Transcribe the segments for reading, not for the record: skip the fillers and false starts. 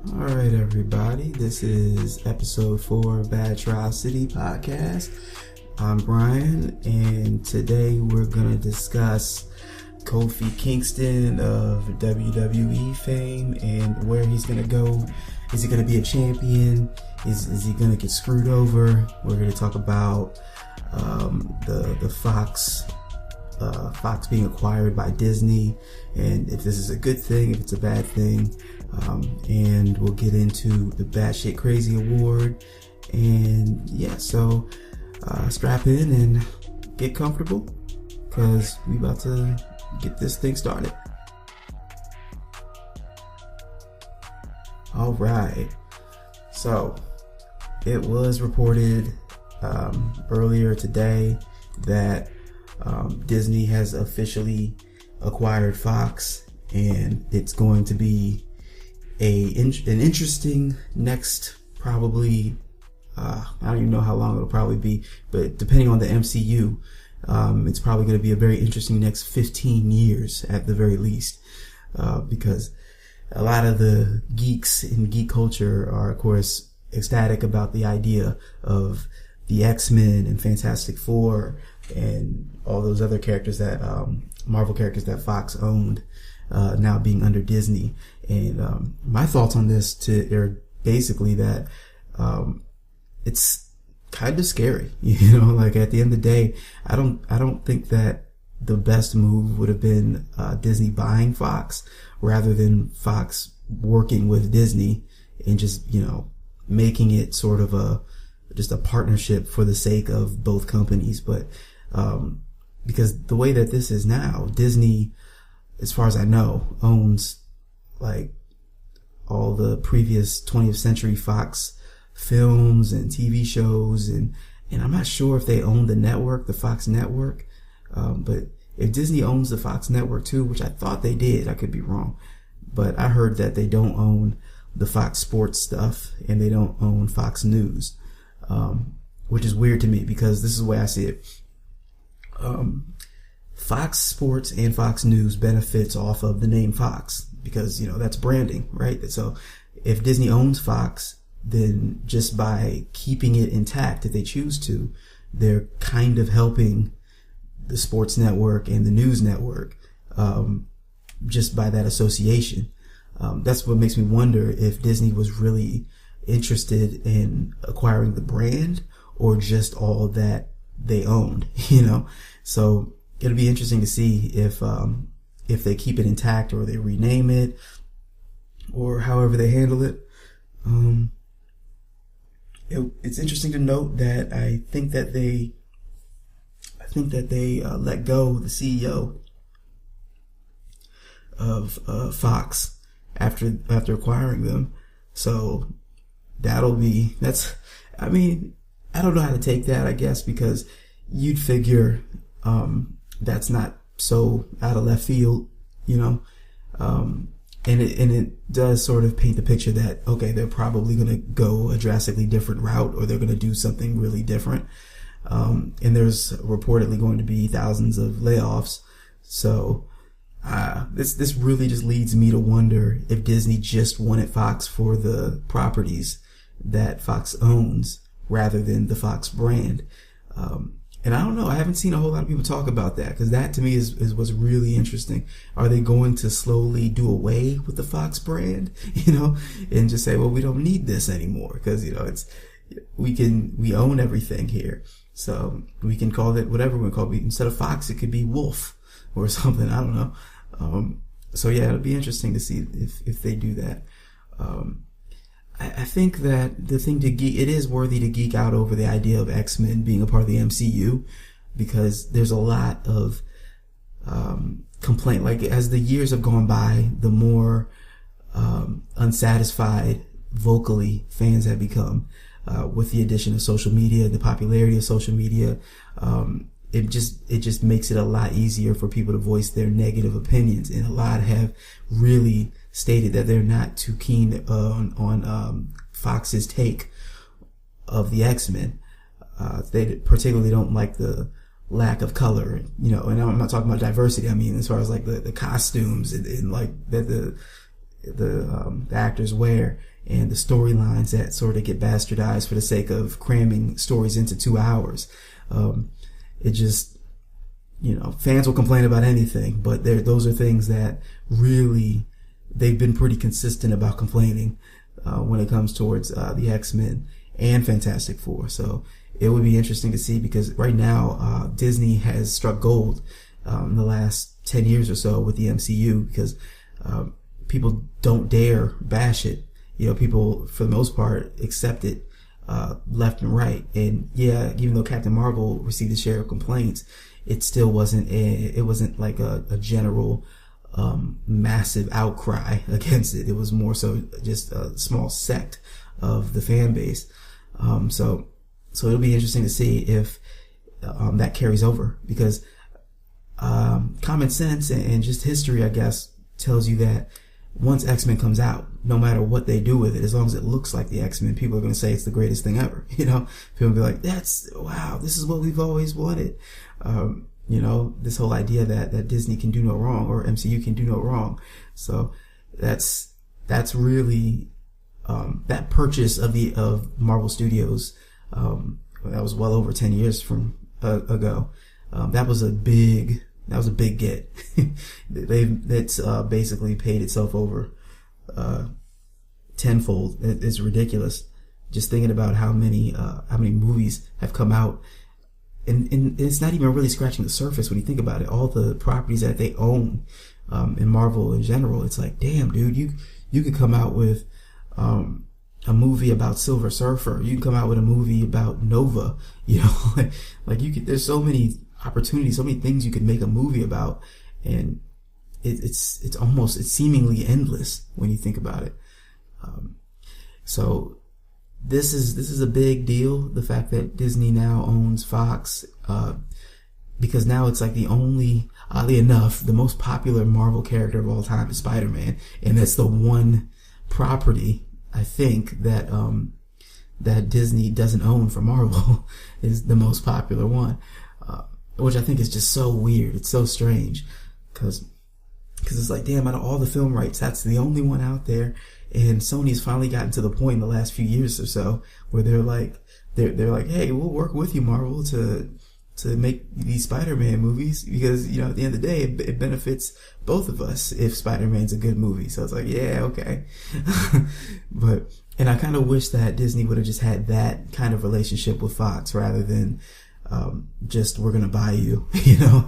Alright, everybody, this is episode 4 of BATrocity podcast. I'm Brian, and today we're going to discuss Kofi Kingston of WWE fame and where he's going to go. Is he going to be a champion? Is he going to get screwed over? We're going to talk about the Fox being acquired by Disney, and if this is a good thing, if it's a bad thing, and we'll get into the Batshit Crazy Award. And yeah, so strap in and get comfortable, because we about to get this thing started. All right, so it was reported earlier today that Disney has officially acquired Fox, and it's going to be an interesting next, probably I don't even know how long it'll probably be, but depending on the MCU, it's probably going to be a very interesting next 15 years at the very least, because a lot of the geeks in geek culture are, of course, ecstatic about the idea of the X-Men and Fantastic Four and all those other characters that Marvel characters that Fox owned, now being under Disney. And my thoughts on this are basically that it's kind of scary, you know. Like, at the end of the day, I don't think that the best move would have been Disney buying Fox rather than Fox working with Disney and just, you know, making it sort of just a partnership for the sake of both companies. But because the way that this is now, Disney, as far as I know, owns like all the previous 20th Century Fox films and TV shows, and I'm not sure if they own the network, the Fox network, but if Disney owns the Fox network too, which I thought they did, I could be wrong, but I heard that they don't own the Fox Sports stuff and they don't own Fox News, which is weird to me because this is the way I see it. Fox Sports and Fox News benefits off of the name Fox because, you know, that's branding, right? So if Disney owns Fox, then just by keeping it intact, if they choose to, they're kind of helping the sports network and the news network, just by that association. That's what makes me wonder if Disney was really interested in acquiring the brand or just all that they owned, you know? So it'll be interesting to see if they keep it intact or they rename it or however they handle it. It's interesting to note that I think that they let go the CEO of Fox after acquiring them. So I mean, I don't know how to take that, I guess, because you'd figure that's not so out of left field, you know. And it does sort of paint the picture that, okay, they're probably going to go a drastically different route, or they're going to do something really different. And there's reportedly going to be thousands of layoffs. So this really just leads me to wonder if Disney just wanted Fox for the properties that Fox owns rather than the Fox brand. And I don't know, I haven't seen a whole lot of people talk about that, because that to me is what's really interesting. Are they going to slowly do away with the Fox brand, you know, and just say, well, we don't need this anymore because, you know, we own everything here. So we can call it whatever we call it. Instead of Fox, it could be Wolf or something. I don't know. So yeah, it'll be interesting to see if they do that. I think that the thing it is worthy to geek out over the idea of X-Men being a part of the MCU, because there's a lot of complaint. Like, as the years have gone by, the more unsatisfied vocally fans have become with the addition of social media, the popularity of social media. It just makes it a lot easier for people to voice their negative opinions, and a lot have really stated that they're not too keen on Fox's take of the X-Men. They particularly don't like the lack of color, you know, and I'm not talking about diversity. I mean, as far as like the costumes and like that the actors wear, and the storylines that sort of get bastardized for the sake of cramming stories into 2 hours. It just, fans will complain about anything, but those are things that really they've been pretty consistent about complaining when it comes towards the X-Men and Fantastic Four. So it would be interesting to see, because right now Disney has struck gold in the last 10 years or so with the MCU, because people don't dare bash it. People for the most part accept it left and right. And yeah, even though Captain Marvel received a share of complaints, it still wasn't like a general massive outcry against it. It was more so just a small sect of the fan base. So it'll be interesting to see if that carries over, because common sense and just history, I guess, tells you that once X-Men comes out, no matter what they do with it, as long as it looks like the X-Men, people are going to say it's the greatest thing ever. People will be like, wow, this is what we've always wanted. This whole idea that Disney can do no wrong, or MCU can do no wrong. So that's really, that purchase of Marvel Studios, that was well over 10 years ago. That was a big get. It's basically paid itself over tenfold. It's ridiculous. Just thinking about how many movies have come out, and it's not even really scratching the surface when you think about it. All the properties that they own in Marvel in general, it's like, damn, dude, you could come out with a movie about Silver Surfer. You can come out with a movie about Nova. Like you could. There's so many opportunities, so many things you could make a movie about, and it's seemingly endless when you think about it. So this is a big deal, the fact that Disney now owns Fox, because now it's like oddly enough, the most popular Marvel character of all time is Spider-Man, and that's the one property I think that Disney doesn't own for Marvel is the most popular one. Which I think is just so weird. It's so strange, because it's like, damn, out of all the film rights, that's the only one out there. And Sony's finally gotten to the point in the last few years or so where they're like, hey, we'll work with you, Marvel, to make these Spider-Man movies, because at the end of the day, it benefits both of us if Spider-Man's a good movie. So it's like, yeah, okay. And I kind of wish that Disney would have just had that kind of relationship with Fox rather than just, we're gonna buy you,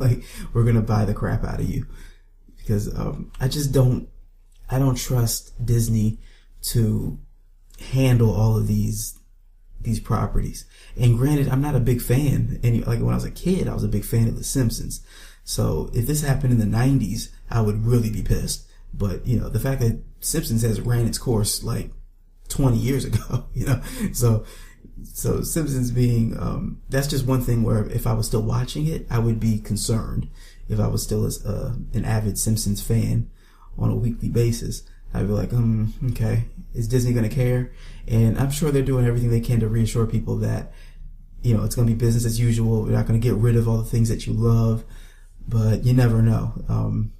like we're gonna buy the crap out of you, because I don't trust Disney to handle all of these properties. And granted, I'm not a big fan, and like when I was a kid, I was a big fan of The Simpsons. So if this happened in the 90s, I would really be pissed. But the fact that Simpsons has ran its course like 20 years ago, So Simpsons being, that's just one thing where if I was still watching it, I would be concerned. If I was still an avid Simpsons fan on a weekly basis, I'd be like, okay, is Disney going to care? And I'm sure they're doing everything they can to reassure people that, it's going to be business as usual. We're not going to get rid of all the things that you love, but you never know.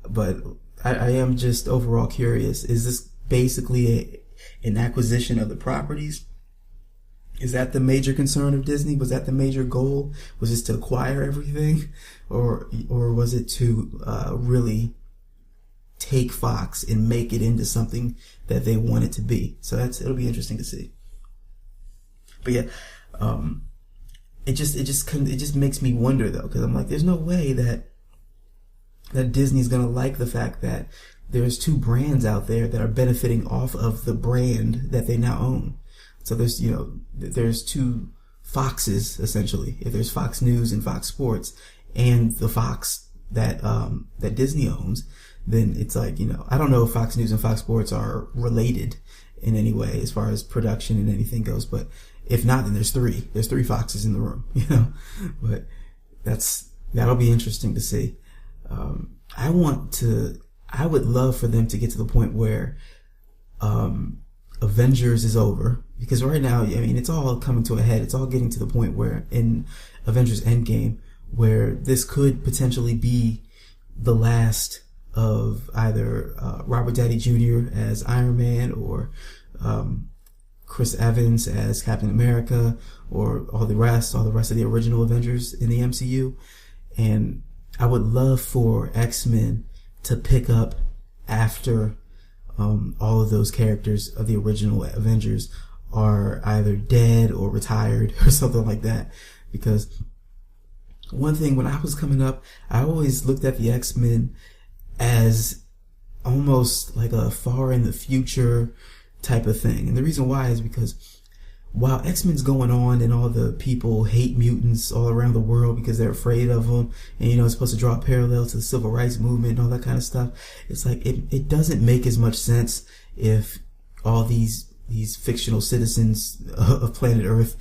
But I am just overall curious. Is this basically an acquisition of the properties? Is that the major concern of Disney? Was that the major goal? Was this to acquire everything, or was it to really take Fox and make it into something that they want it to be? So it'll be interesting to see. But yeah, it just makes me wonder though, because I'm like, there's no way that Disney's gonna like the fact that there's two brands out there that are benefiting off of the brand that they now own. So there's two Foxes essentially. If there's Fox News and Fox Sports and the Fox that Disney owns, then it's like, I don't know if Fox News and Fox Sports are related in any way as far as production and anything goes, but if not, then there's three Foxes in the room, but that'll be interesting to see. I would love for them to get to the point where Avengers is over, because right now, it's all coming to a head. It's all getting to the point where in Avengers Endgame, where this could potentially be the last of either Robert Downey Jr. as Iron Man, or Chris Evans as Captain America, or all the rest of the original Avengers in the MCU. And I would love for X-Men to pick up after all of those characters of the original Avengers are either dead or retired or something like that. Because one thing, when I was coming up, I always looked at the X-Men as almost like a far in the future type of thing. And the reason why is because while X-Men's going on and all the people hate mutants all around the world because they're afraid of them, and it's supposed to draw a parallel to the civil rights movement and all that kind of stuff, it's like it doesn't make as much sense if all these fictional citizens of planet Earth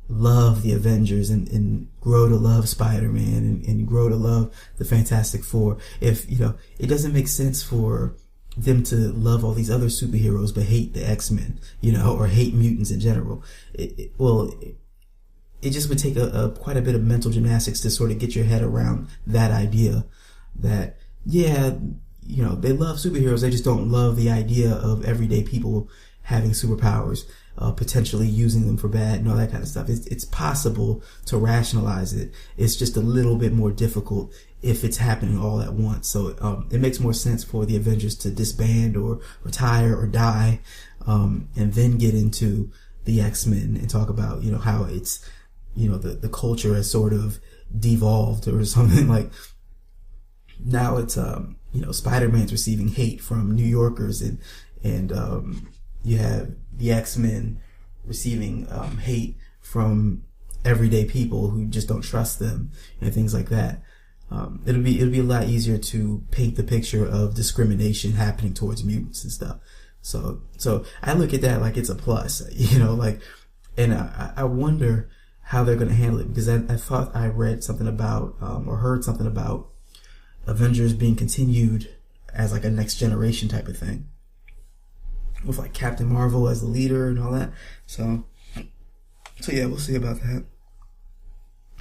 love the Avengers and grow to love Spider-Man and grow to love the Fantastic Four. If it doesn't make sense for them to love all these other superheroes but hate the X-Men, or hate mutants in general. It just would take quite a bit of mental gymnastics to sort of get your head around that idea that, they love superheroes, they just don't love the idea of everyday people having superpowers, potentially using them for bad and all that kind of stuff. It's possible to rationalize it. It's just a little bit more difficult if it's happening all at once. So it makes more sense for the Avengers to disband or retire or die, and then get into the X-Men and talk about how it's the culture has sort of devolved or something. Like now it's Spider-Man's receiving hate from New Yorkers, and you have the X-Men receiving hate from everyday people who just don't trust them and things like that. It'll be a lot easier to paint the picture of discrimination happening towards mutants and stuff. So I look at that like it's a plus, and I wonder how they're going to handle it, because I thought I read something about, or heard something about Avengers being continued as like a next generation type of thing, with like Captain Marvel as the leader and all that. So yeah, we'll see about that.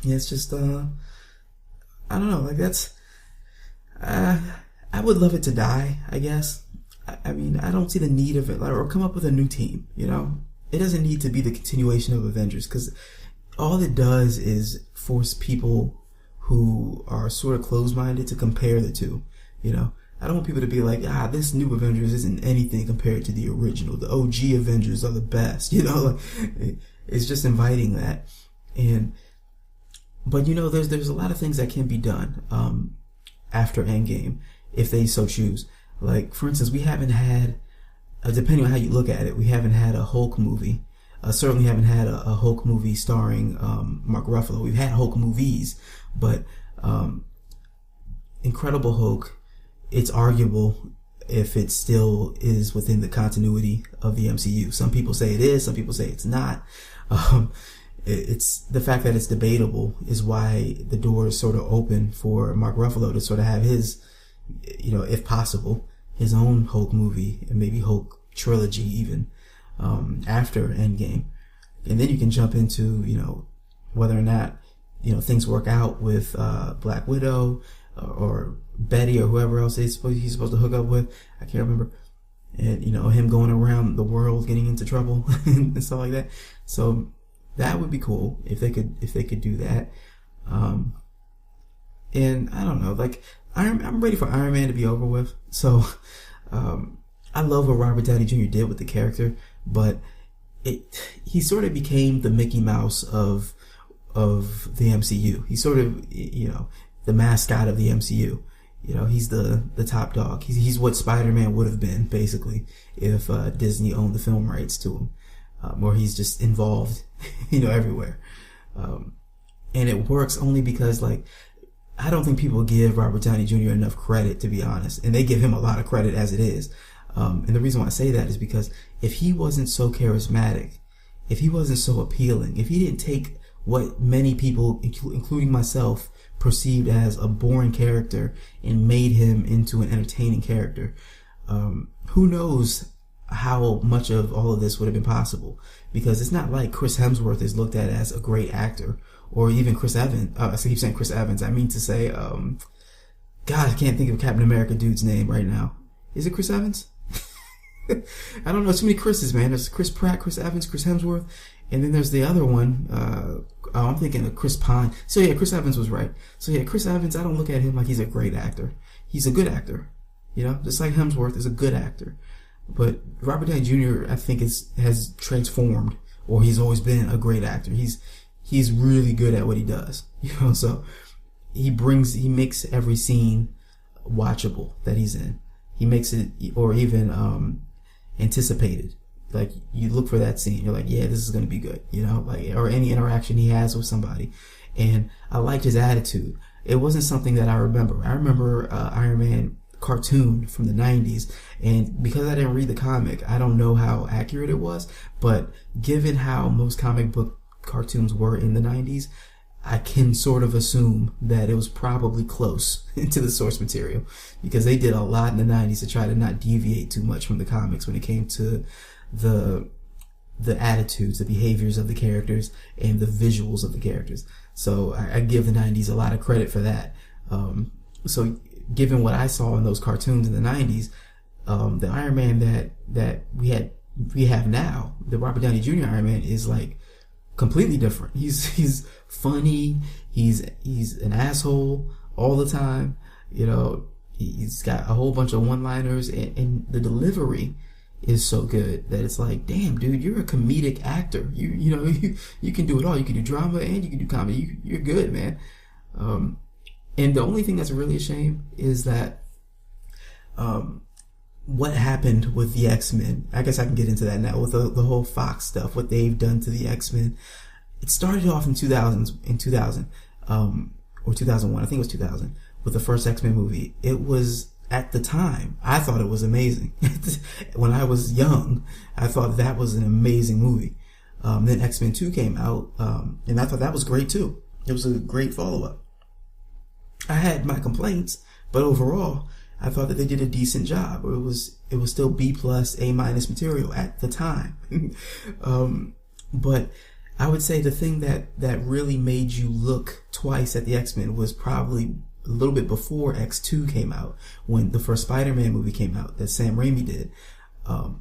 Yeah, it's just, I don't know, like that's, I would love it to die, I guess. I mean, I don't see the need of it, or come up with a new team, It doesn't need to be the continuation of Avengers, because all it does is force people who are sort of closed-minded to compare the two, I don't want people to be like, this new Avengers isn't anything compared to the original. The OG Avengers are the best, it's just inviting that. But there's a lot of things that can be done after Endgame if they so choose. Like, for instance, we haven't had, depending on how you look at it, we haven't had a Hulk movie. Certainly haven't had a Hulk movie starring Mark Ruffalo. We've had Hulk movies, but Incredible Hulk, it's arguable if it still is within the continuity of the MCU. Some people say it is, some people say it's not. It's the fact that it's debatable is why the door is sort of open for Mark Ruffalo to sort of have his, if possible, his own Hulk movie, and maybe Hulk trilogy even, after Endgame. And then you can jump into, whether or not, things work out with Black Widow or Betty or whoever else he's supposed to hook up with. I can't remember. And, him going around the world getting into trouble and stuff like that. So that would be cool if they could do that. And I don't know, like I'm ready for Iron Man to be over with. So I love what Robert Downey Jr. did with the character, but he sort of became the Mickey Mouse of the MCU. He's sort of, the mascot of the MCU. He's the top dog. He's what Spider-Man would have been, basically, if Disney owned the film rights to him. Or he's just involved, everywhere. And it works only because, like, I don't think people give Robert Downey Jr. enough credit, to be honest. And they give him a lot of credit as it is. And the reason why I say that is because if he wasn't so charismatic, if he wasn't so appealing, if he didn't take what many people, including myself, perceived as a boring character and made him into an entertaining character, who knows how much of all of this would have been possible? Because it's not like Chris Hemsworth is looked at as a great actor, or even Chris Evans. I keep saying Chris Evans. I mean to say God, I can't think of Captain America dude's name right now. Is it Chris Evans? I don't know. Too many Chris's, man. There's Chris Pratt, Chris Evans, Chris Hemsworth, and then there's the other one. I'm thinking of Chris Pine. So yeah, Chris Evans was right. So yeah, Chris Evans, I don't look at him like he's a great actor. He's a good actor. You know, just like Hemsworth is a good actor. But Robert Downey Jr., I think has transformed, or he's always been a great actor. He's really good at what he does. You know, so he makes every scene watchable that he's in. He makes it, or even anticipated. Like, you look for that scene, you're like, yeah, this is going to be good, you know, like, or any interaction he has with somebody. And I liked his attitude. It wasn't something that I remember. I remember Iron Man cartoon from the 90s, and because I didn't read the comic, I don't know how accurate it was, but given how most comic book cartoons were in the 90s, I can sort of assume that it was probably close to the source material, because they did a lot in the 90s to try to not deviate too much from the comics when it came to the attitudes, the behaviors of the characters, and the visuals of the characters. So I give the 90s a lot of credit for that. So given what I saw in those cartoons in the 90s, the Iron Man that we have now, the Robert Downey Jr. Iron Man, is like completely different. He's funny. He's an asshole all the time. You know, he's got a whole bunch of one-liners, and the delivery is so good that it's like, damn, dude, you're a comedic actor. You know, you can do it all. You can do drama and you can do comedy. You're good, man. And the only thing that's really a shame is that what happened with the X-Men. I guess I can get into that now with the whole Fox stuff, what they've done to the X-Men. It started off in 2000 or 2001. I think it was 2000 with the first X-Men movie. It was, at the time, I thought it was amazing. When I was young, I thought that was an amazing movie. Then X-Men 2 came out, and I thought that was great too. It was a great follow-up. I had my complaints, but overall, I thought that they did a decent job. It was still B+, A- material at the time. But I would say the thing that really made you look twice at the X-Men was probably a little bit before X2 came out, when the first Spider-Man movie came out that Sam Raimi did.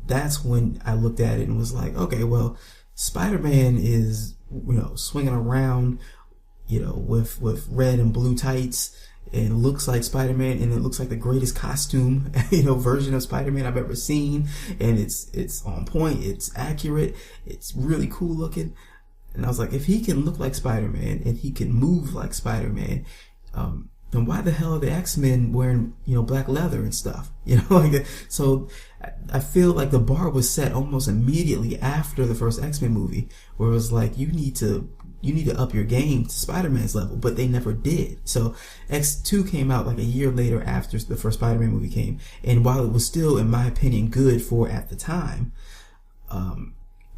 That's when I looked at it and was like, okay, well, Spider-Man is, you know, swinging around, you know, with red and blue tights, and looks like Spider-Man, and it looks like the greatest costume, you know, version of Spider-Man I've ever seen, and it's on point, it's accurate, it's really cool looking. And I was like, if he can look like Spider-Man and he can move like Spider-Man, then why the hell are the X-Men wearing, you know, black leather and stuff? You know, like, so I feel like the bar was set almost immediately after the first X-Men movie, where it was like, you need to up your game to Spider-Man's level, but they never did. So X2 came out like a year later after the first Spider-Man movie came, and while it was still, in my opinion, good for at the time,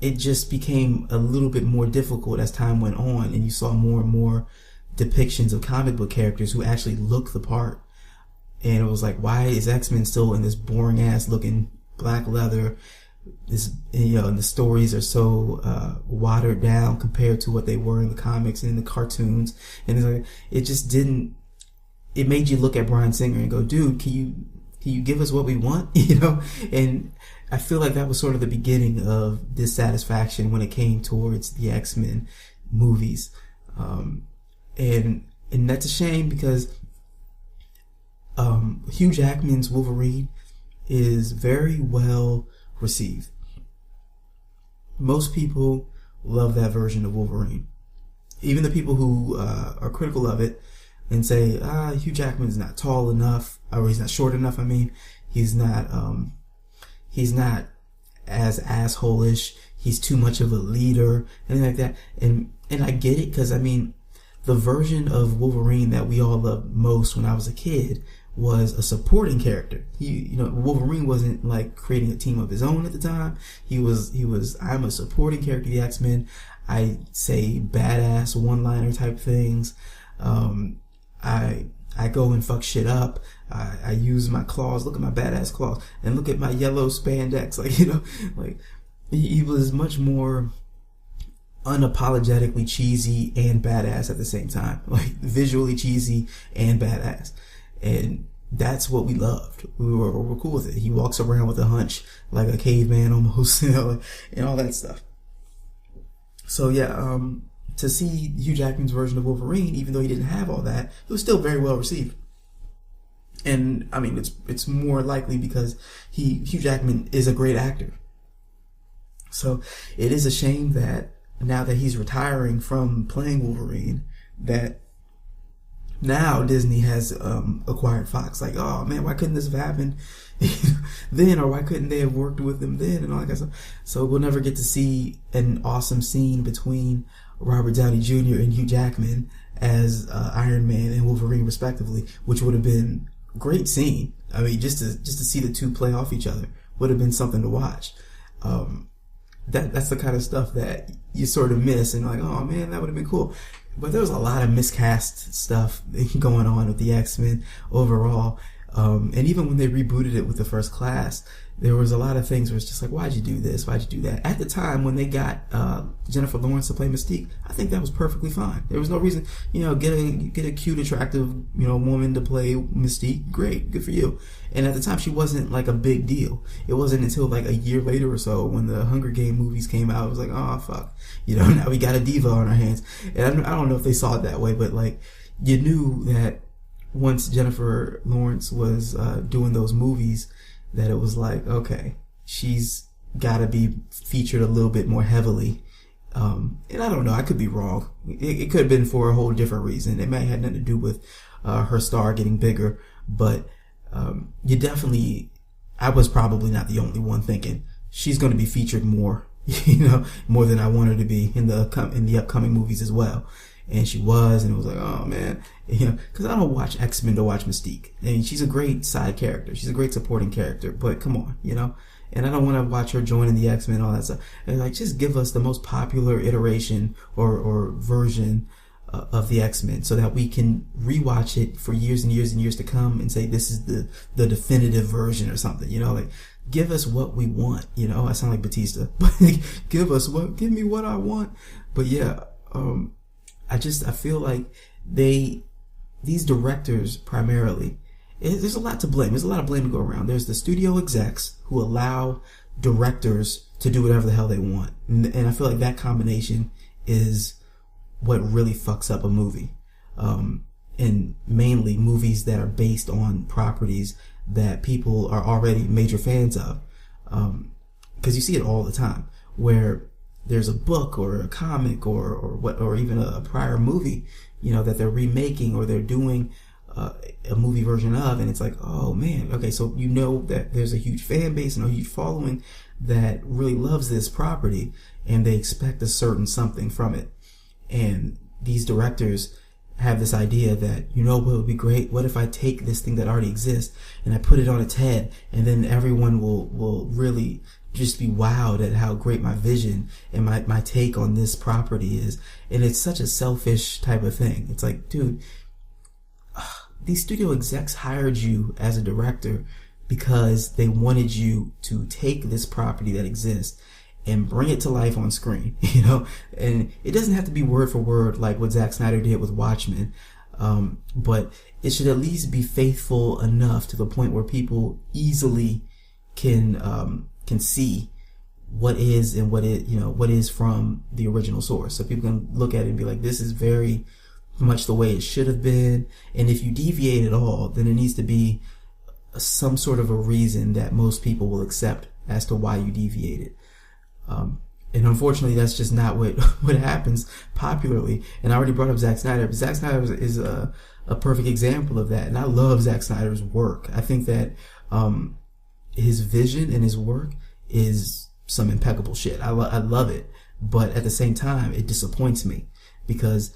it just became a little bit more difficult as time went on, and you saw more and more depictions of comic book characters who actually look the part. And it was like, why is X-Men still in this boring ass looking black leather? This, you know, and the stories are so watered down compared to what they were in the comics and in the cartoons. And it's like, it just didn't. It made you look at Bryan Singer and go, dude, can you give us what we want? You know. And I feel like that was sort of the beginning of dissatisfaction when it came towards the X-Men movies. And that's a shame, because Hugh Jackman's Wolverine is very well received. Most people love that version of Wolverine. Even the people who are critical of it and say, Hugh Jackman's not tall enough, or he's not short enough. I mean, he's not as asshole-ish. He's too much of a leader, anything like that. And I get it, because I mean, the version of Wolverine that we all loved most when I was a kid was a supporting character. Wolverine wasn't like creating a team of his own at the time. He was, I'm a supporting character of the X-Men. I say badass one-liner type things. I go and fuck shit up. I use my claws. Look at my badass claws. And look at my yellow spandex. Like, you know, like he was much more unapologetically cheesy and badass at the same time. Like visually cheesy and badass. And that's what we loved. We were cool with it. He walks around with a hunch like a caveman almost, and all that stuff. So yeah, to see Hugh Jackman's version of Wolverine, even though he didn't have all that, it was still very well received. And I mean, it's more likely because Hugh Jackman is a great actor. So it is a shame that now that he's retiring from playing Wolverine, that now Disney has acquired Fox. Like, oh man, why couldn't this have happened then, or why couldn't they have worked with him then, and all that kind of stuff. So we'll never get to see an awesome scene between Robert Downey Jr. and Hugh Jackman as Iron Man and Wolverine respectively, which would have been a great scene. I mean, just to see the two play off each other would have been something to watch. That's the kind of stuff that you sort of miss, and like, oh man, that would have been cool. But there was a lot of miscast stuff going on with the X-Men overall. And even when they rebooted it with the First Class, there was a lot of things where it's just like, why'd you do this? Why'd you do that? At the time when they got Jennifer Lawrence to play Mystique, I think that was perfectly fine. There was no reason, get a cute, attractive, woman to play Mystique. Great, good for you. And at the time, she wasn't like a big deal. It wasn't until like a year later or so when the Hunger Game movies came out, it was like, oh fuck, now we got a diva on our hands. And I don't know if they saw it that way, but like, you knew that once Jennifer Lawrence was doing those movies, that it was like, okay, she's got to be featured a little bit more heavily. And I don't know, I could be wrong. It could have been for a whole different reason. It may have had nothing to do with her star getting bigger, but I was probably not the only one thinking she's going to be featured more, more than I want her to be in the upcoming movies as well. And she was, and it was like, oh man, because I don't watch X-Men to watch Mystique. I mean, she's a great side character. She's a great supporting character, but come on, and I don't want to watch her joining the X-Men and all that stuff. And like, just give us the most popular iteration or version of the X-Men so that we can rewatch it for years and years and years to come and say, this is the definitive version or something, like, give us what we want, I sound like Batista, but give me what I want. But yeah, I feel like these directors primarily, there's a lot to blame. There's a lot of blame to go around. There's the studio execs who allow directors to do whatever the hell they want. And I feel like that combination is what really fucks up a movie. And mainly movies that are based on properties that people are already major fans of. Because you see it all the time where there's a book or a comic or even a prior movie, that they're remaking or they're doing a movie version of, and it's like, oh man, okay, so that there's a huge fan base and a huge following that really loves this property, and they expect a certain something from it. And these directors have this idea that, what would be great? What if I take this thing that already exists and I put it on its head, and then everyone will really just be wowed at how great my vision and my take on this property is. And it's such a selfish type of thing. It's like, dude, these studio execs hired you as a director because they wanted you to take this property that exists and bring it to life on screen, and it doesn't have to be word for word like what Zack Snyder did with Watchmen. But it should at least be faithful enough to the point where people easily can see what is and what is from the original source. So people can look at it and be like, this is very much the way it should have been. And if you deviate at all, then it needs to be some sort of a reason that most people will accept as to why you deviated. And unfortunately, that's just not what happens popularly. And I already brought up Zack Snyder, but Zack Snyder is a perfect example of that. And I love Zack Snyder's work. I think that his vision and his work is some impeccable shit. I love it. But at the same time, it disappoints me because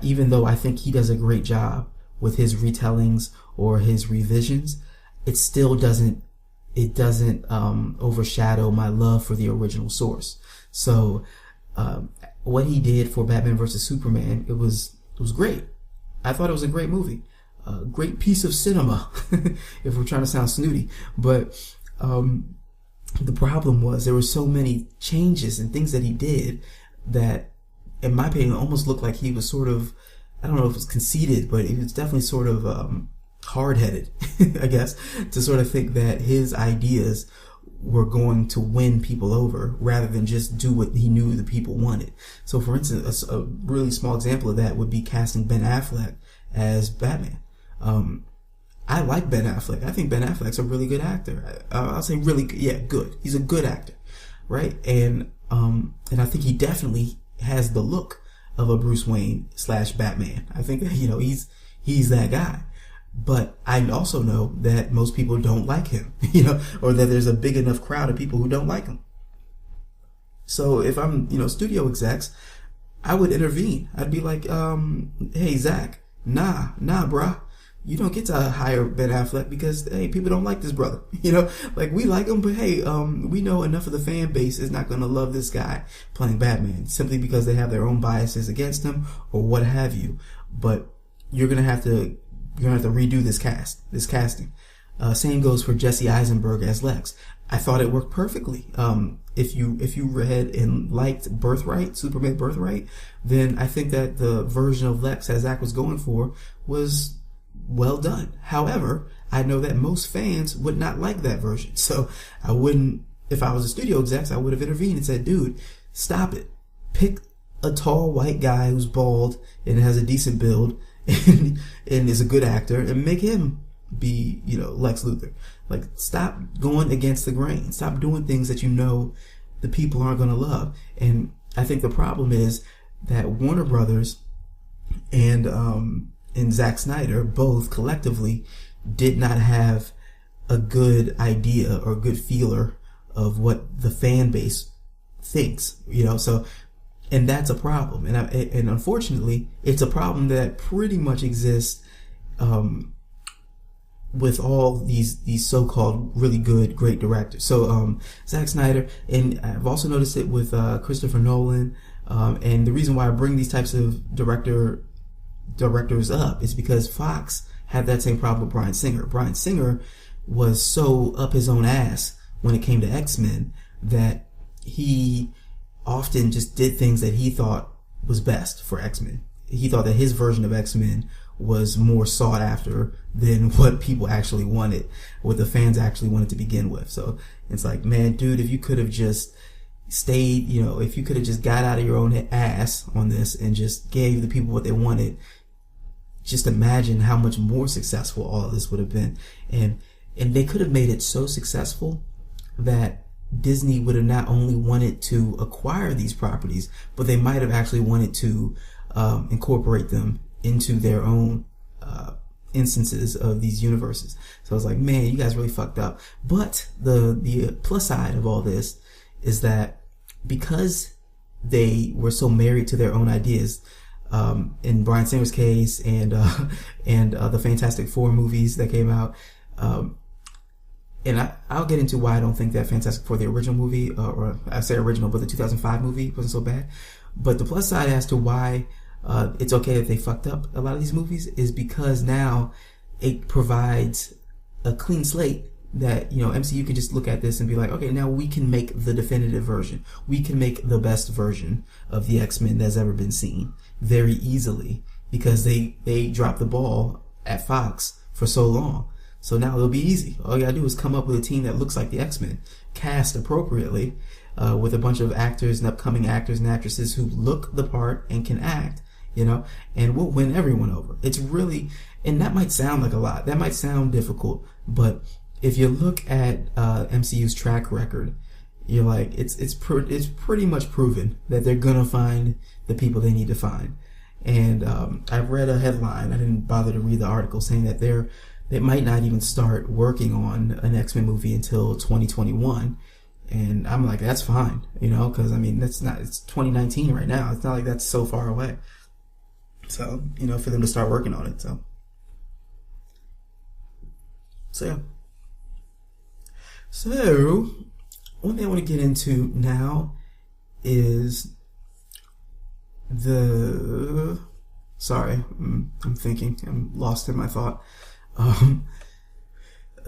even though I think he does a great job with his retellings or his revisions, it still doesn't overshadow my love for the original source. So what he did for Batman vs. Superman, it was great. I thought it was a great movie, a great piece of cinema, if we're trying to sound snooty. But the problem was there were so many changes and things that he did that, in my opinion, almost looked like he was sort of, I don't know if it was conceited, but it was definitely sort of hard-headed, I guess, to sort of think that his ideas were going to win people over rather than just do what he knew the people wanted. So, for instance, a really small example of that would be casting Ben Affleck as Batman. I like Ben Affleck. I think Ben Affleck's a really good actor. I'll say really good. Yeah, good. He's a good actor, right? And I think he definitely has the look of a Bruce Wayne / Batman. I think that, he's that guy. But I also know that most people don't like him, or that there's a big enough crowd of people who don't like him. So if I'm, studio execs, I would intervene. I'd be like, hey, Zach, nah, bruh. You don't get to hire Ben Affleck because, hey, people don't like this brother. Like, we like him, but hey, we know enough of the fan base is not going to love this guy playing Batman simply because they have their own biases against him or what have you. But you're going to have to redo this casting. Same goes for Jesse Eisenberg as Lex. I thought it worked perfectly. If you read and liked Superman Birthright, then I think that the version of Lex that Zach was going for was well done. However, I know that most fans would not like that version. So I wouldn't, if I was a studio exec, I would have intervened and said, dude, stop it. Pick a tall white guy who's bald and has a decent build and is a good actor and make him be, Lex Luthor. Like, stop going against the grain. Stop doing things that the people aren't going to love. And I think the problem is that Warner Brothers and Zack Snyder both collectively did not have a good idea or good feeler of what the fan base thinks, so, and that's a problem. And unfortunately, it's a problem that pretty much exists, with all these so-called really good, great directors. So, Zack Snyder, and I've also noticed it with, Christopher Nolan, and the reason why I bring these types of directors up is because Fox had that same problem with Bryan Singer. Bryan Singer was so up his own ass when it came to X-Men that he often just did things that he thought was best for X-Men. He thought that his version of X-Men was more sought after than what people actually wanted, what the fans actually wanted to begin with. So it's like, man, dude, if you could have just stayed, if you could have just got out of your own ass on this and just gave the people what they wanted, just imagine how much more successful all of this would have been. And they could have made it so successful that Disney would have not only wanted to acquire these properties, but they might have actually wanted to incorporate them into their own instances of these universes. So I was like, man, you guys really fucked up. But the plus side of all this is that because they were so married to their own ideas, in Bryan Singer's case and the Fantastic Four movies that came out, and I'll get into why I don't think that Fantastic Four, the original movie, or I say original, but the 2005 movie wasn't so bad. But the plus side as to why it's okay that they fucked up a lot of these movies is because now it provides a clean slate that, MCU can just look at this and be like, okay, now we can make the definitive version. We can make the best version of the X-Men that's ever been seen very easily because they dropped the ball at Fox for so long. So now it'll be easy. All you gotta do is come up with a team that looks like the X-Men, cast appropriately, with a bunch of actors and upcoming actors and actresses who look the part and can act, and we'll win everyone over. It's really, and that might sound like a lot. That might sound difficult, but if you look at MCU's track record, you're like, it's pretty much proven that they're gonna find the people they need to find. And I read a headline, I didn't bother to read the article, saying that they might not even start working on an X-Men movie until 2021. And I'm like, that's fine, because it's 2019 right now. It's not like that's so far away. So, for them to start working on it. So yeah. So, one thing I want to get into now is sorry, I'm thinking, I'm lost in my thought.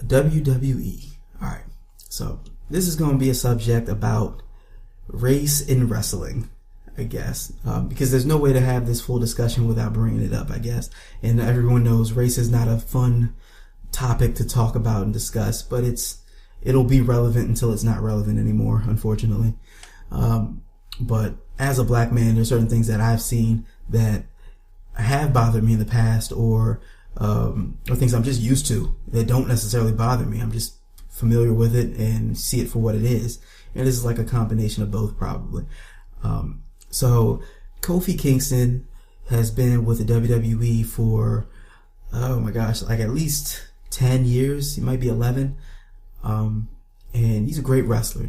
WWE. Alright, so this is going to be a subject about race in wrestling, I guess, because there's no way to have this full discussion without bringing it up, I guess. And everyone knows race is not a fun topic to talk about and discuss, but it'll be relevant until it's not relevant anymore, unfortunately. But as a black man, there's certain things that I've seen that have bothered me in the past, or things I'm just used to that don't necessarily bother me. I'm just familiar with it and see it for what it is. And this is like a combination of both, probably. So Kofi Kingston has been with the WWE for, oh my gosh, like at least 10 years. He might be 11. And he's a great wrestler.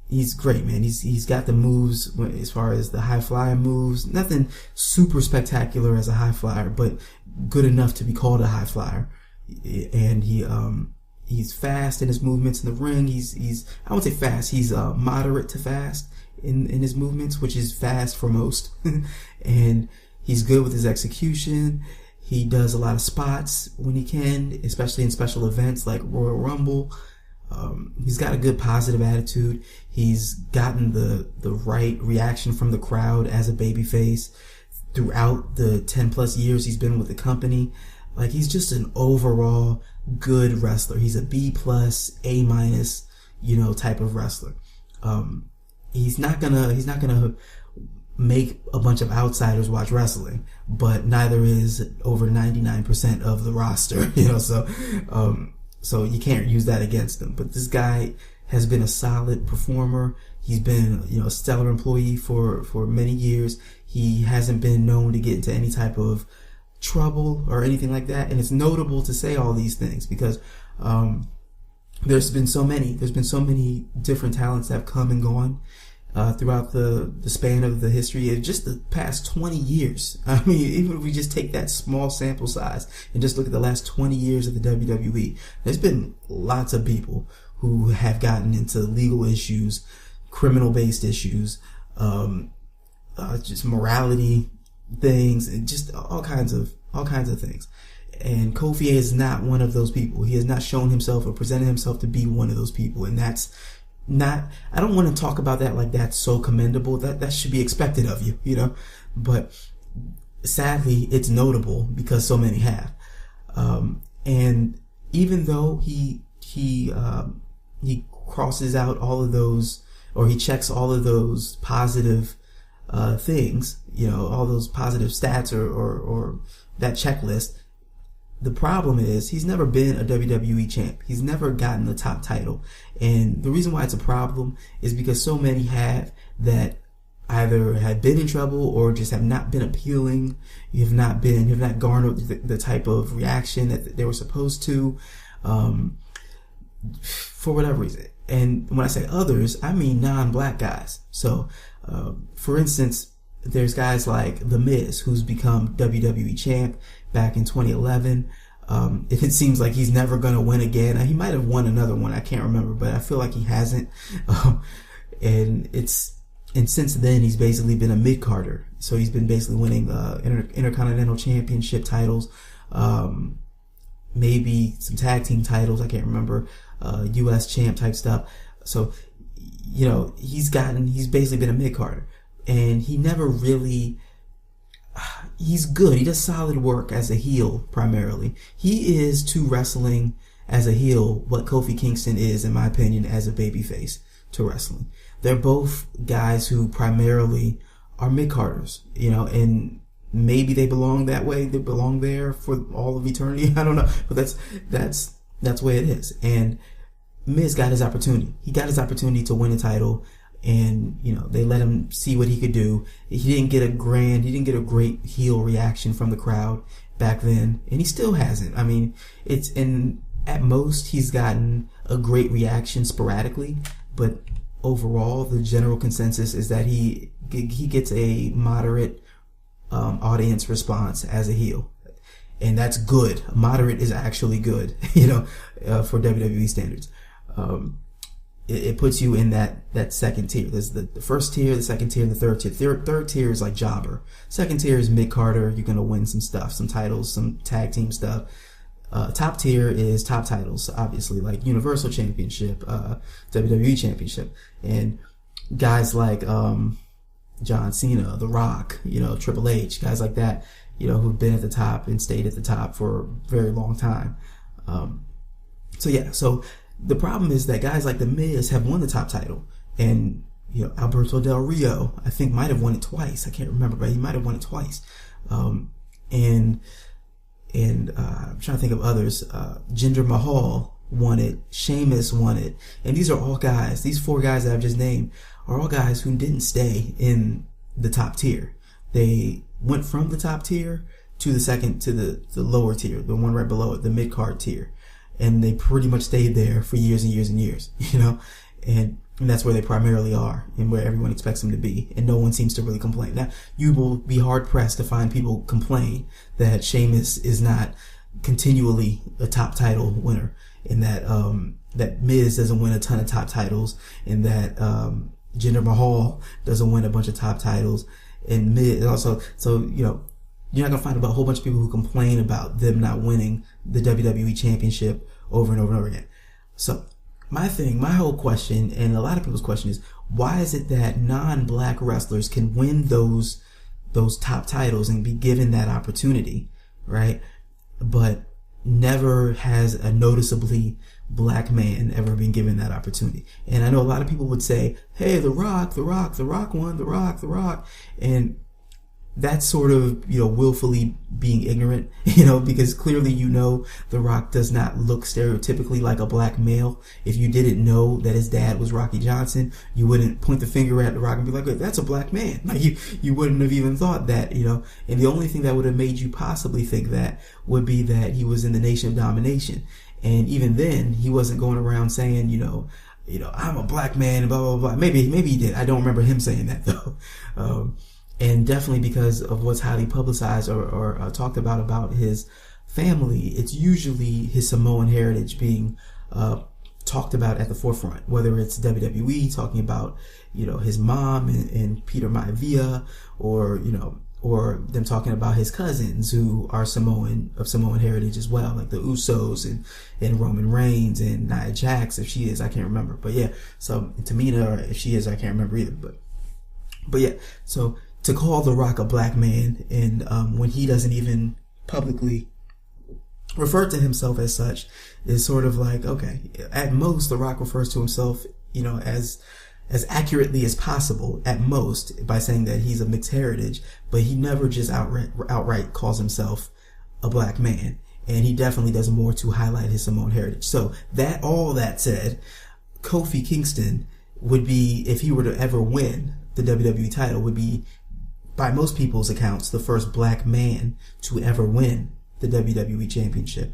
He's great, man. He's got the moves as far as the high flyer moves. Nothing super spectacular as a high flyer, but good enough to be called a high flyer. And he's fast in his movements in the ring. I won't say fast. He's moderate to fast in his movements, which is fast for most. And he's good with his execution. He does a lot of spots when he can, especially in special events like Royal Rumble. He's got a good positive attitude. He's gotten the right reaction from the crowd as a babyface throughout the 10 plus years he's been with the company. Like, he's just an overall good wrestler. He's a B plus, A minus, type of wrestler. He's not gonna make a bunch of outsiders watch wrestling, but neither is over 99% of the roster, so you can't use that against him. But this guy has been a solid performer. He's been, a stellar employee for many years. He hasn't been known to get into any type of trouble or anything like that. And it's notable to say all these things because, there's been so many different talents that have come and gone, throughout the span of the history of just the past 20 years. I mean, even if we just take that small sample size and just look at the last 20 years of the WWE, there's been lots of people who have gotten into legal issues, criminal-based issues, just morality things, and just all kinds of things. And Kofi is not one of those people. He has not shown himself or presented himself to be one of those people, and that's not, I don't want to talk about that like that's so commendable. That should be expected of you, but sadly it's notable because so many have. And even though he crosses out all of those, or he checks all of those positive, things, all those positive stats or that checklist, the problem is he's never been a WWE champ. He's never gotten the top title. And the reason why it's a problem is because so many have that either have been in trouble or just have not been appealing. You have not garnered the type of reaction that they were supposed to, for whatever reason. And when I say others, I mean non-black guys. So, for instance, there's guys like The Miz, who's become WWE champ back in 2011. It seems like he's never going to win again. He might have won another one. I can't remember, but I feel like he hasn't. And since then, he's basically been a mid-carder. So he's been basically winning, Intercontinental Championship titles, maybe some tag team titles. I can't remember, US champ type stuff. So, he's basically been a mid-carder. And he never really, he's good. He does solid work as a heel, primarily. He is to wrestling as a heel what Kofi Kingston is, in my opinion, as a babyface to wrestling. They're both guys who primarily are mid-carders, and maybe they belong that way. They belong there for all of eternity. I don't know, but that's the way it is. And Miz got his opportunity. He got his opportunity to win a title. And, they let him see what he could do. He didn't get a great heel reaction from the crowd back then. And he still hasn't. I mean, at most he's gotten a great reaction sporadically, but overall the general consensus is that he gets a moderate, audience response as a heel. And that's good. Moderate is actually good, for WWE standards. It puts you in that second tier. There's the first tier, the second tier, and the third tier. Third tier is like jobber. Second tier is mid-carder. You're going to win some stuff, some titles, some tag team stuff. Top tier is top titles, obviously, like Universal Championship, WWE Championship. And guys like John Cena, The Rock, Triple H, guys like that, who've been at the top and stayed at the top for a very long time. So the problem is that guys like The Miz have won the top title, and Alberto Del Rio, I think, might have won it twice. I can't remember, but he might have won it twice. And I'm trying to think of others. Jinder Mahal won it. Sheamus won it. And these are all guys. These 4 guys that I've just named are all guys who didn't stay in the top tier. They went from the top tier to the lower tier, the one right below it, the mid-card tier. And they pretty much stayed there for years and years and years, and that's where they primarily are and where everyone expects them to be. And no one seems to really complain. Now, you will be hard pressed to find people complain that Sheamus is not continually a top title winner, and that Miz doesn't win a ton of top titles, and that Jinder Mahal doesn't win a bunch of top titles, and Miz also. So you're not gonna find a whole bunch of people who complain about them not winning the WWE Championship over and over and over again. So my whole question, and a lot of people's question, is why is it that non-black wrestlers can win those top titles and be given that opportunity, right? But never has a noticeably black man ever been given that opportunity. And I know a lot of people would say, hey, The Rock won, The Rock. And that's sort of, willfully being ignorant, because clearly The Rock does not look stereotypically like a black male. If you didn't know that his dad was Rocky Johnson, you wouldn't point the finger at The Rock and be like, that's a black man. Like you wouldn't have even thought that, and the only thing that would have made you possibly think that would be that he was in the Nation of Domination. And even then, he wasn't going around saying, I'm a black man and blah, blah, blah. Maybe he did. I don't remember him saying that though. And definitely because of what's highly publicized or talked about his family, it's usually his Samoan heritage being talked about at the forefront, whether it's WWE talking about, his mom and Peter Maivia, or them talking about his cousins who are Samoan heritage as well, like the Usos and Roman Reigns and Nia Jax, if she is, I can't remember. But yeah, so Tamina, or if she is, I can't remember either. But yeah, so to call The Rock a black man, and when he doesn't even publicly refer to himself as such, is sort of like, okay, at most The Rock refers to himself, as accurately as possible, at most, by saying that he's a mixed heritage, but he never just outright calls himself a black man. And he definitely does more to highlight his Samoan heritage. So all that said, Kofi Kingston would be, if he were to ever win the WWE title, would be, by most people's accounts, the first black man to ever win the WWE Championship.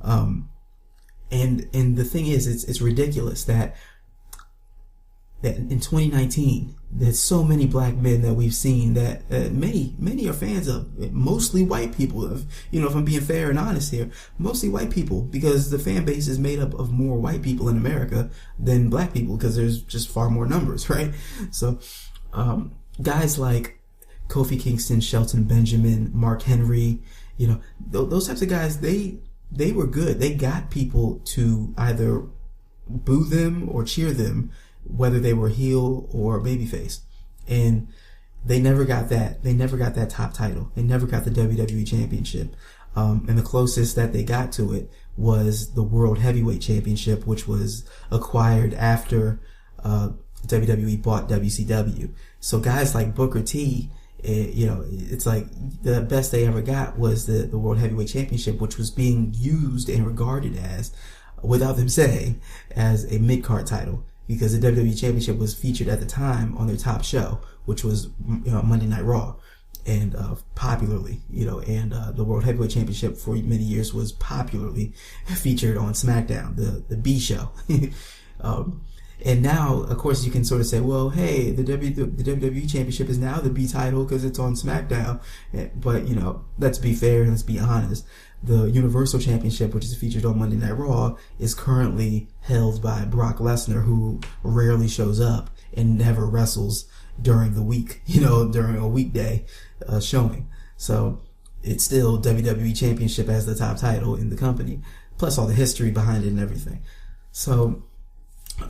And the thing is, it's ridiculous that in 2019, there's so many black men that we've seen that many are fans of, mostly white people. If I'm being fair and honest here, mostly white people, because the fan base is made up of more white people in America than black people, because there's just far more numbers, right? So, guys like Kofi Kingston, Shelton Benjamin, Mark Henry, those types of guys, they were good. They got people to either boo them or cheer them, whether they were heel or babyface. And they never got that. They never got that top title. They never got the WWE Championship. And the closest that they got to it was the World Heavyweight Championship, which was acquired after WWE bought WCW. So guys like Booker T, it's like the best they ever got was the World Heavyweight Championship, which was being used and regarded as, without them saying, as a mid-card title, because the WWE Championship was featured at the time on their top show, which was Monday Night Raw, and popularly, and the World Heavyweight Championship for many years was popularly featured on SmackDown, the B show. And now, of course, you can sort of say, well, hey, the WWE Championship is now the B title because it's on SmackDown. But, let's be fair and let's be honest. The Universal Championship, which is featured on Monday Night Raw, is currently held by Brock Lesnar, who rarely shows up and never wrestles during the week, during a weekday showing. So it's still WWE Championship as the top title in the company, plus all the history behind it and everything. So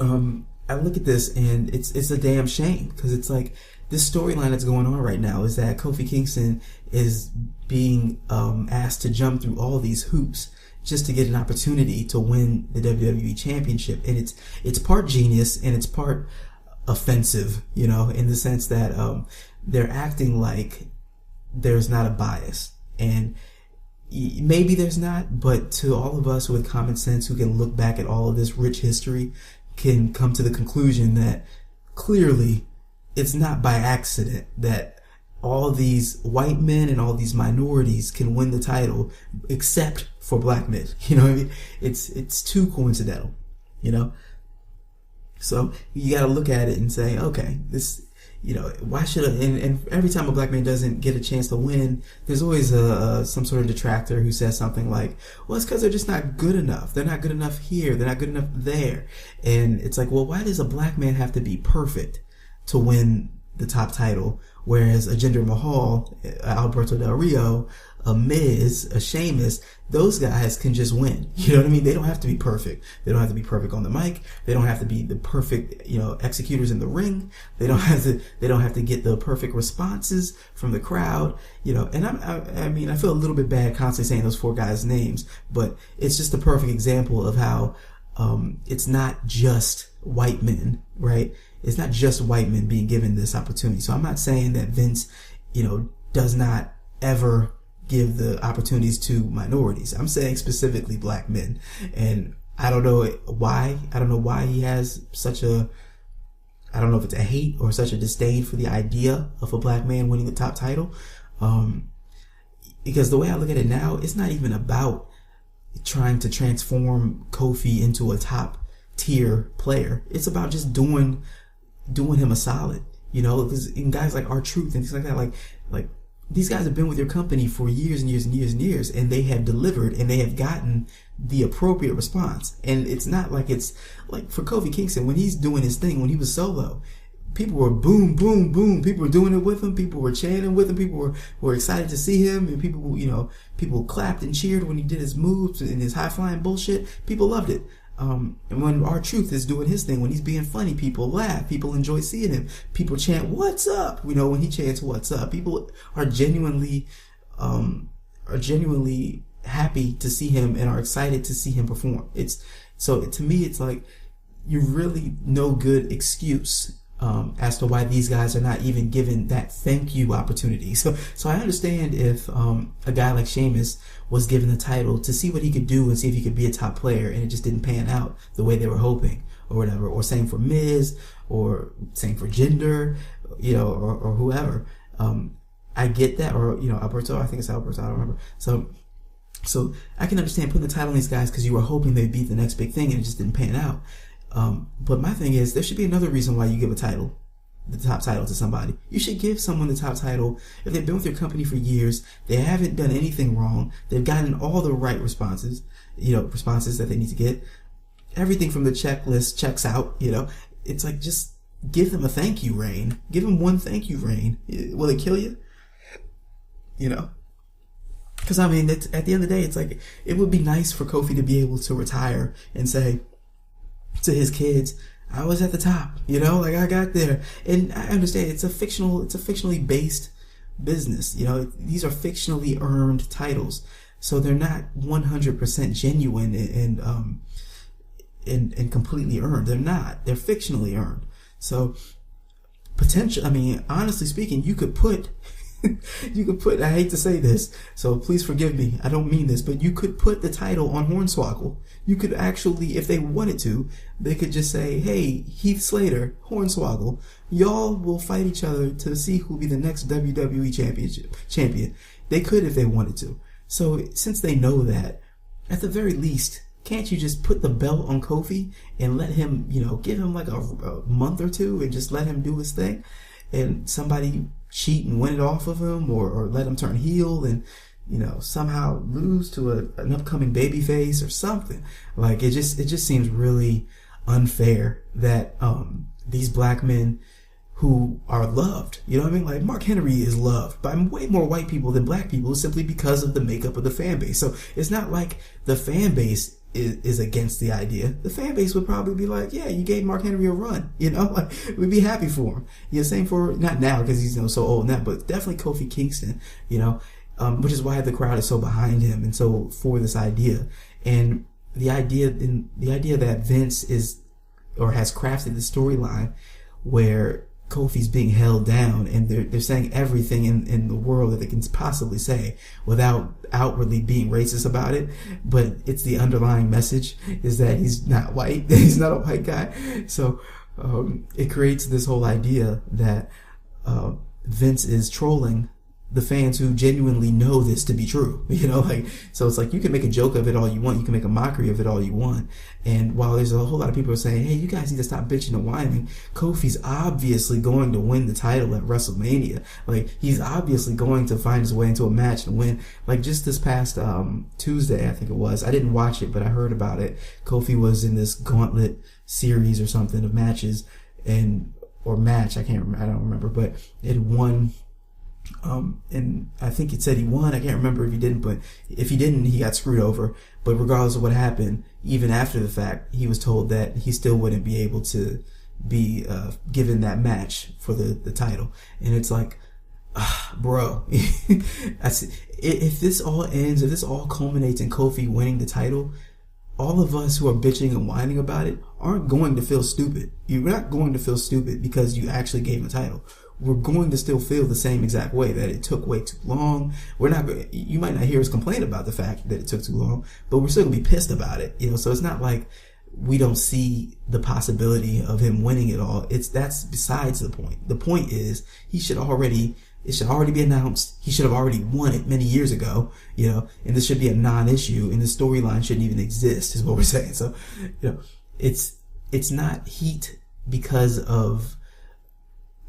I look at this and it's a damn shame, because it's like this storyline that's going on right now is that Kofi Kingston is being asked to jump through all these hoops just to get an opportunity to win the WWE Championship. And it's part genius and it's part offensive, you know, in the sense that they're acting like there's not a bias. And maybe there's not, but to all of us with common sense who can look back at all of this rich history can come to the conclusion that clearly it's not by accident that all these white men and all these minorities can win the title except for black men. You know what I mean? It's too coincidental, you know? So you got to look at it and say, okay, this, you know, why should I, and every time a black man doesn't get a chance to win, there's always some sort of detractor who says something like, well, it's because they're just not good enough. They're not good enough here. They're not good enough there. And it's like, well, why does a black man have to be perfect to win the top title? Whereas a Jinder Mahal, Alberto Del Rio, a Miz, a Sheamus, those guys can just win. You know what I mean? They don't have to be perfect. They don't have to be perfect on the mic. They don't have to be the perfect, you know, executors in the ring. They don't have to get the perfect responses from the crowd, you know. And I mean, I feel a little bit bad constantly saying those four guys' names, but it's just a perfect example of how it's not just white men, right? It's not just white men being given this opportunity. So I'm not saying that Vince, you know, does not ever give the opportunities to minorities. I'm saying specifically black men. And I don't know why. I don't know why he has such a, I don't know if it's a hate or such a disdain for the idea of a black man winning the top title. Because the way I look at it now, it's not even about trying to transform Kofi into a top tier player. It's about just doing him a solid, you know, because in guys like R-Truth and things like that, like these guys have been with your company for years and years and years and years, and they have delivered and they have gotten the appropriate response. And it's not like it's like for Kofi Kingston, when he's doing his thing, when he was solo, people were boom, boom, boom. People were doing it with him. People were chanting with him. People were excited to see him. And people, you know, people clapped and cheered when he did his moves and his high flying bullshit. People loved it. And when R-Truth is doing his thing, when he's being funny, people laugh. People enjoy seeing him. People chant, "What's up?" You know, when he chants, "What's up?" People are genuinely happy to see him and are excited to see him perform. So to me, it's like you really no good excuse as to why these guys are not even given that thank you opportunity. So I understand if a guy like Sheamus was given the title to see what he could do and see if he could be a top player, and it just didn't pan out the way they were hoping, or whatever. Or same for Miz, or same for Jinder, you know, or whoever. I get that, or you know, Alberto. I think it's Alberto. I don't remember. So I can understand putting the title on these guys because you were hoping they'd be the next big thing, and it just didn't pan out. But my thing is, there should be another reason why you give the top title to somebody. You should give someone the top title if they've been with your company for years, they haven't done anything wrong, they've gotten all the right responses, you know, responses that they need to get. Everything from the checklist checks out, you know. It's like, just give them a thank you reign. Give them one thank you reign. Will it kill you? You know? Because, I mean, at the end of the day, it's like, it would be nice for Kofi to be able to retire and say to his kids, I was at the top, you know, like I got there. And I understand it's a fictionally based business, you know. These are fictionally earned titles, so they're not 100% genuine and completely earned. They're not. They're fictionally earned. So I mean, honestly speaking, you could put I hate to say this, so please forgive me, I don't mean this, but you could put the title on Hornswoggle. You could actually, if they wanted to, they could just say, hey, Heath Slater, Hornswoggle, y'all will fight each other to see who'll be the next WWE champion. They could if they wanted to. So since they know that, at the very least, can't you just put the belt on Kofi and let him, you know, give him like a month or two and just let him do his thing, and somebody cheat and win it off of him, or let him turn heel and, you know, somehow lose to an upcoming babyface or something. Like, it just seems really unfair that these black men who are loved, you know what I mean? Like, Mark Henry is loved by way more white people than black people simply because of the makeup of the fan base. So it's not like the fan base is against the idea. The fan base would probably be like, yeah, you gave Mark Henry a run, you know, like, we'd be happy for him. Yeah, same for, not now because he's, you know, so old now, but definitely Kofi Kingston, you know, which is why the crowd is so behind him and so for this idea. And the idea that Vince is, or has crafted the storyline where Kofi's being held down and they're saying everything in the world that they can possibly say without outwardly being racist about it, but it's the underlying message is that he's not white, he's not a white guy. So it creates this whole idea that Vince is trolling the fans who genuinely know this to be true, like, so it's like you can make a joke of it all you want, you can make a mockery of it all you want, and while there's a whole lot of people saying, hey, you guys need to stop bitching and whining, Kofi's obviously going to win the title at WrestleMania. Like, he's obviously going to find his way into a match and win. Like, just this past Tuesday, I think it was, I didn't watch it, but I heard about it. Kofi was in this gauntlet series or something of matches, or match, I don't remember, but it won. And I think it said he won. I can't remember if he didn't, but if he didn't, he got screwed over. But regardless of what happened, even after the fact, he was told that he still wouldn't be able to be given that match for the title. And it's like, bro, if this all ends, if this all culminates in Kofi winning the title, all of us who are bitching and whining about it aren't going to feel stupid. You're not going to feel stupid because you actually gave him the title. We're going to still feel the same exact way, that it took way too long. You might not hear us complain about the fact that it took too long, but we're still gonna be pissed about it, so it's not like we don't see the possibility of him winning it all. That's besides the point. The point is, it should already be announced. He should have already won it many years ago, and this should be a non-issue, and the storyline shouldn't even exist, is what we're saying. So, it's not heat because of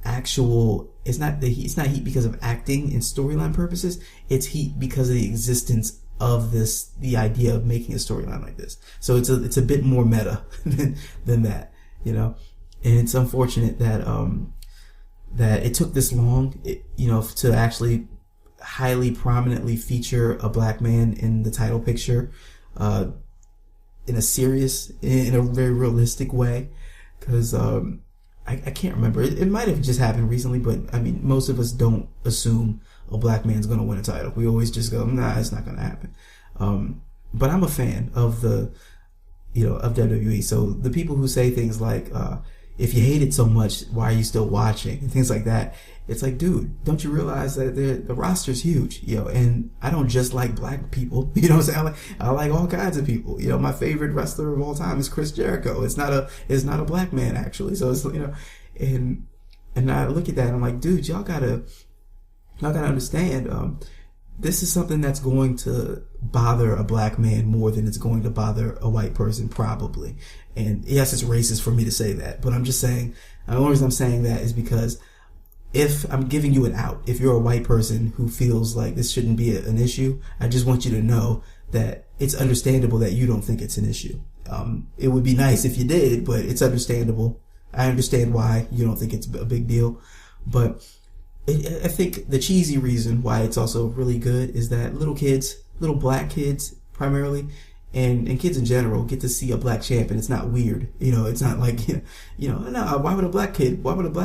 it's not heat because of acting and storyline purposes. It's heat because of the existence of the idea of making a storyline like this. So it's a bit more meta than that, and it's unfortunate that that it took this long, to actually highly prominently feature a black man in the title picture, in a very realistic way, because I can't remember. It might have just happened recently, but I mean, most of us don't assume a black man's going to win a title. We always just go, nah, it's not going to happen. But I'm a fan of of WWE. So the people who say things like, if you hate it so much, why are you still watching? And things like that. It's like, dude, don't you realize that the roster's huge, and I don't just like black people, what I'm saying? I like all kinds of people. My favorite wrestler of all time is Chris Jericho. It's not a black man, actually. So it's, and I look at that and I'm like, dude, y'all gotta understand, this is something that's going to bother a black man more than it's going to bother a white person, probably. And yes, it's racist for me to say that, but I'm just saying, the only reason I'm saying that is because if I'm giving you an out, if you're a white person who feels like this shouldn't be an issue, I just want you to know that it's understandable that you don't think it's an issue. It would be nice if you did, but it's understandable. I understand why you don't think it's a big deal, but I think the cheesy reason why it's also really good is that little black kids primarily, and kids in general, get to see a black champ, and it's not weird. It's not like, no, why would a black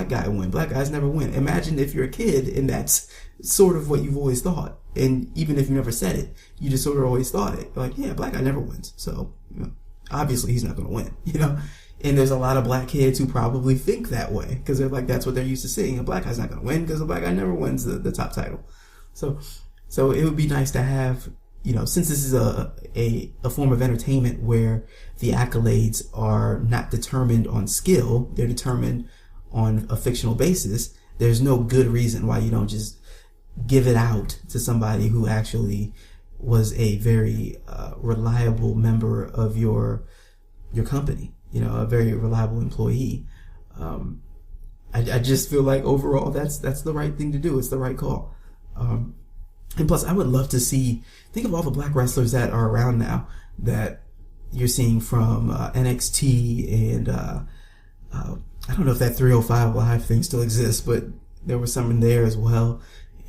guy win? Black guys never win. Imagine if you're a kid and that's sort of what you've always thought. And even if you never said it, you just sort of always thought it. Like, yeah, black guy never wins. So, obviously he's not going to win, And there's a lot of black kids who probably think that way because they're like, that's what they're used to seeing. A black guy's not going to win because a black guy never wins the top title. So it would be nice to have, since this is a form of entertainment where the accolades are not determined on skill, they're determined on a fictional basis. There's no good reason why you don't just give it out to somebody who actually was a very reliable member of your company, a very reliable employee. I just feel like overall that's the right thing to do. It's the right call. And plus, I would love to think of all the black wrestlers that are around now that you're seeing from NXT and I don't know if that 305 Live thing still exists, but there was some in there as well.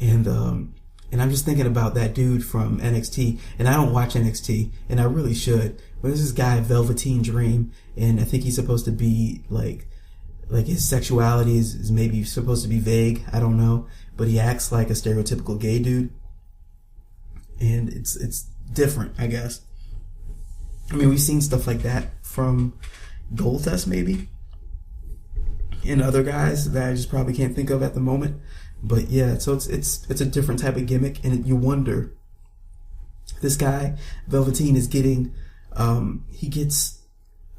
And I'm just thinking about that dude from NXT, and I don't watch NXT, and I really should. But there's this guy, Velveteen Dream, and I think he's supposed to be like his sexuality is maybe supposed to be vague. I don't know, but he acts like a stereotypical gay dude. And it's different, I guess. I mean, we've seen stuff like that from Goldust maybe, and other guys that I just probably can't think of at the moment. But yeah, so it's a different type of gimmick, and you wonder, this guy Velveteen is getting he gets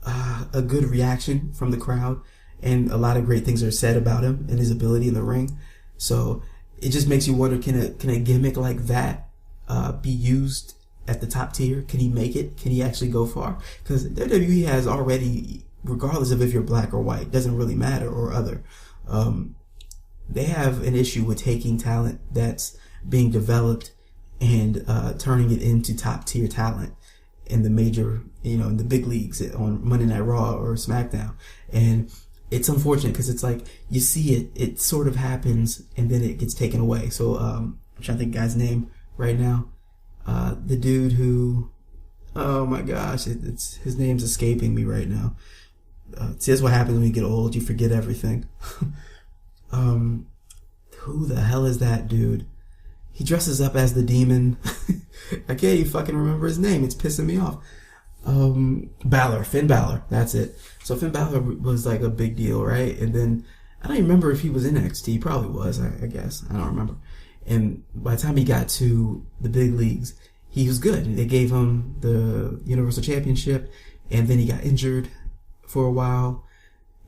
a good reaction from the crowd, and a lot of great things are said about him and his ability in the ring. So it just makes you wonder, can a gimmick like that be used at the top tier? Can he make it? Can he actually go far? Because WWE has already, regardless of if you're black or white, doesn't really matter, or other, they have an issue with taking talent that's being developed and turning it into top tier talent in the major, in the big leagues on Monday Night Raw or SmackDown. And it's unfortunate because it's like you see it sort of happens and then it gets taken away. So I'm trying to think of the guy's name right now. The dude who, oh my gosh, it's his name's escaping me right now. See, that's what happens when you get old. You forget everything. Who the hell is that dude? He dresses up as the Demon. I can't even fucking remember his name. It's pissing me off. Finn Balor. That's it. So Finn Balor was like a big deal, right? And then I don't even remember if he was in NXT. He probably was, I guess. I don't remember. And by the time he got to the big leagues, he was good. They gave him the Universal Championship, and then he got injured for a while,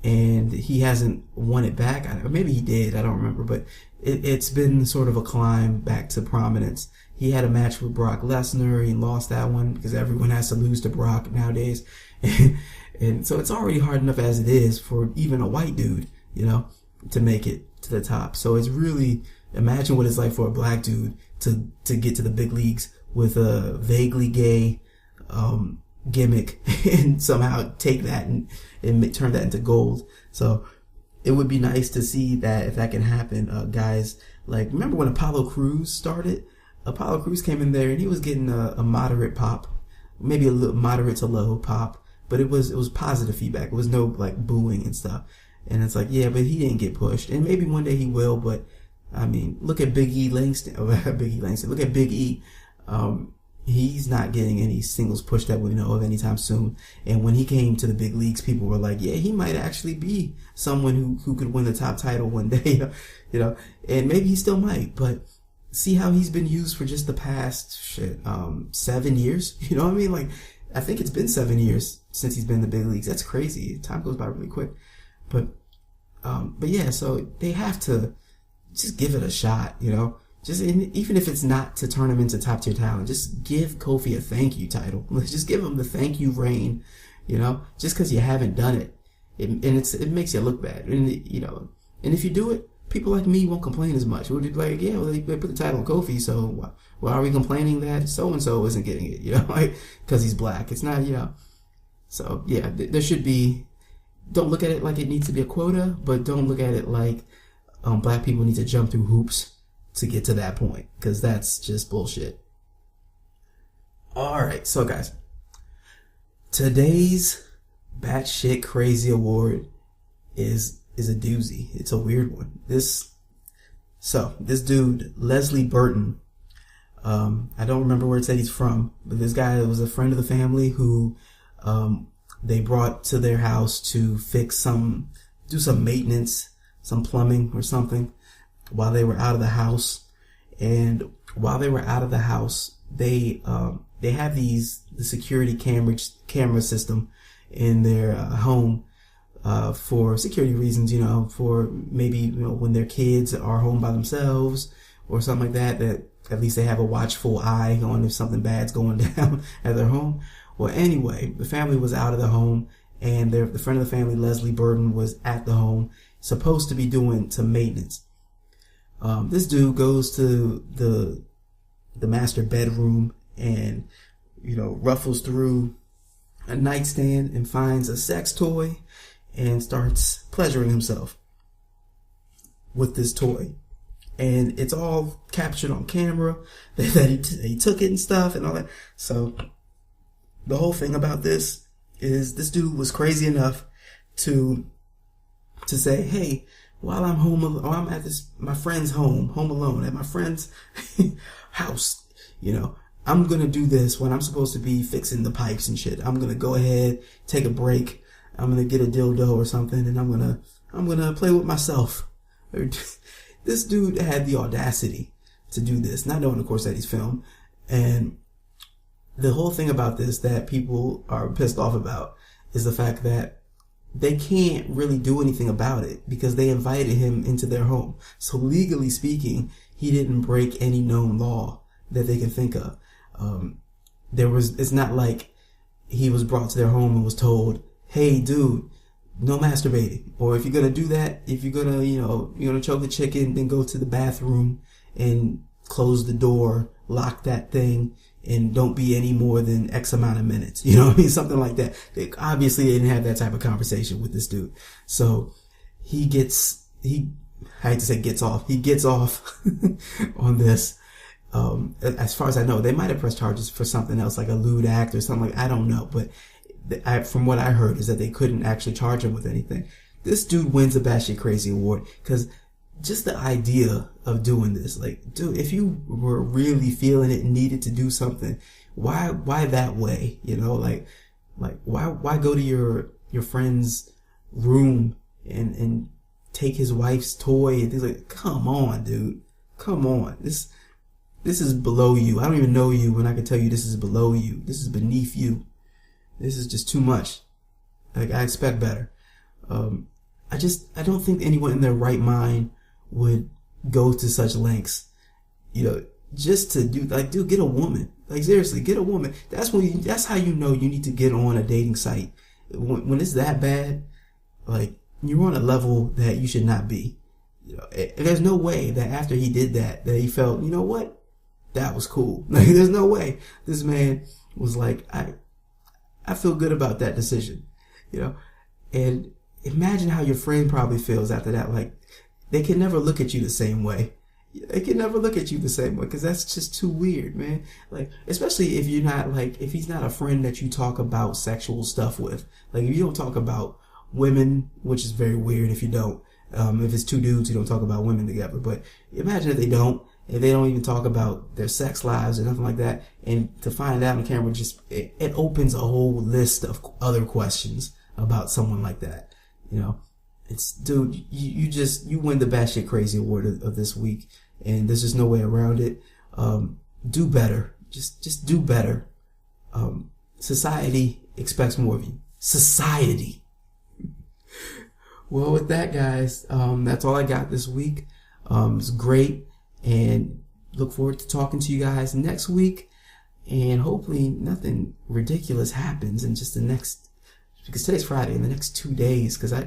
and he hasn't won it back. Maybe he did. I don't remember. But it's been sort of a climb back to prominence. He had a match with Brock Lesnar. He lost that one because everyone has to lose to Brock nowadays. And so it's already hard enough as it is for even a white dude, to make it to the top. So it's really, imagine what it's like for a black dude to get to the big leagues with a vaguely gay gimmick and somehow take that and turn that into gold. So it would be nice to see that, if that can happen. Guys like, remember when Apollo Crews started? Apollo Crews came in there and he was getting a moderate pop, maybe a little moderate to low pop, but it was positive feedback. It was no like booing and stuff. And it's like, yeah, but he didn't get pushed, and maybe one day he will. But I mean, look at Big E Langston. Look at Big E. He's not getting any singles push that we know of anytime soon. And when he came to the big leagues, people were like, yeah, he might actually be someone who could win the top title one day, and maybe he still might. But see how he's been used for just the past 7 years. You know what I mean? Like, I think it's been 7 years since he's been in the big leagues. That's crazy. Time goes by really quick. But yeah, so they have to just give it a shot, even if it's not to turn him into top tier talent, just give Kofi a thank you title. Just give him the thank you reign, just because you haven't done it. It makes you look bad. And, and if you do it, people like me won't complain as much. We'll be like, yeah, well, they put the title on Kofi, so why are we complaining that so-and-so isn't getting it, like, because he's black? It's not, So, yeah, there should be, don't look at it like it needs to be a quota, but don't look at it like black people need to jump through hoops to get to that point, because that's just bullshit. Alright, so guys, today's batshit crazy award is a doozy. It's a weird one. This dude, Leslie Burton, I don't remember where it said he's from, but this guy was a friend of the family who they brought to their house to do some maintenance, some plumbing or something, while they were out of the house. And while they were out of the house, they have the security camera system in their home for security reasons, for maybe when their kids are home by themselves or something like that at least they have a watchful eye on if something bad's going down at their home. Well, anyway, the family was out of the home, and the friend of the family, Leslie Burton, was at the home, supposed to be doing some maintenance. This dude goes to the master bedroom and, ruffles through a nightstand and finds a sex toy and starts pleasuring himself with this toy. And it's all captured on camera that he took it and stuff and all that. So the whole thing about this is this dude was crazy enough to say, hey, while I'm home, or I'm at my friend's home alone, at my friend's house, I'm going to do this when I'm supposed to be fixing the pipes and shit. I'm going to go ahead, take a break. I'm going to get a dildo or something, and I'm going to play with myself. This dude had the audacity to do this, not knowing, of course, that he's filmed. And the whole thing about this that people are pissed off about is the fact that they can't really do anything about it because they invited him into their home. So legally speaking, he didn't break any known law that they can think of. It's not like he was brought to their home and was told, hey dude, no masturbating. Or if you're going to do that, if you're going to, you're going to choke the chicken, then go to the bathroom and close the door, lock that thing, and don't be any more than X amount of minutes. You know what I mean? Something like that. Obviously, they didn't have that type of conversation with this dude. So I hate to say gets off. He gets off on this. As far as I know, they might have pressed charges for something else, like a lewd act or something like, I don't know. But from what I heard is that they couldn't actually charge him with anything. This dude wins the Batshit Crazy Award because just the idea of doing this, like, dude, if you were really feeling it and needed to do something, why that way? Like why go to your friend's room and take his wife's toy and things like, come on, dude, come on. This is below you. I don't even know you when I can tell you this is below you. This is beneath you. This is just too much. Like, I expect better. I don't think anyone in their right mind would go to such lengths, just to do, like, dude, get a woman. Like, seriously, get a woman. That's how you know you need to get on a dating site. When it's that bad, like, you're on a level that you should not be. There's no way that after he did that he felt, you know what? That was cool. Like, there's no way this man was like, I feel good about that decision, and imagine how your friend probably feels after that. Like, they can never look at you the same way. They can never look at you the same way because that's just too weird, man. Like, especially if if he's not a friend that you talk about sexual stuff with. Like, if you don't talk about women, which is very weird if you don't. If it's two dudes, you don't talk about women together. But imagine if they don't even talk about their sex lives or nothing like that. And to find out on camera, it opens a whole list of other questions about someone like that. It's, dude, you win the Batshit Crazy Award of this week, and there's just no way around it. Do better. Just do better. Society expects more of you. Society. Well, with that, guys, that's all I got this week. It's great, and look forward to talking to you guys next week, and hopefully nothing ridiculous happens in just because today's Friday, in the next 2 days, because I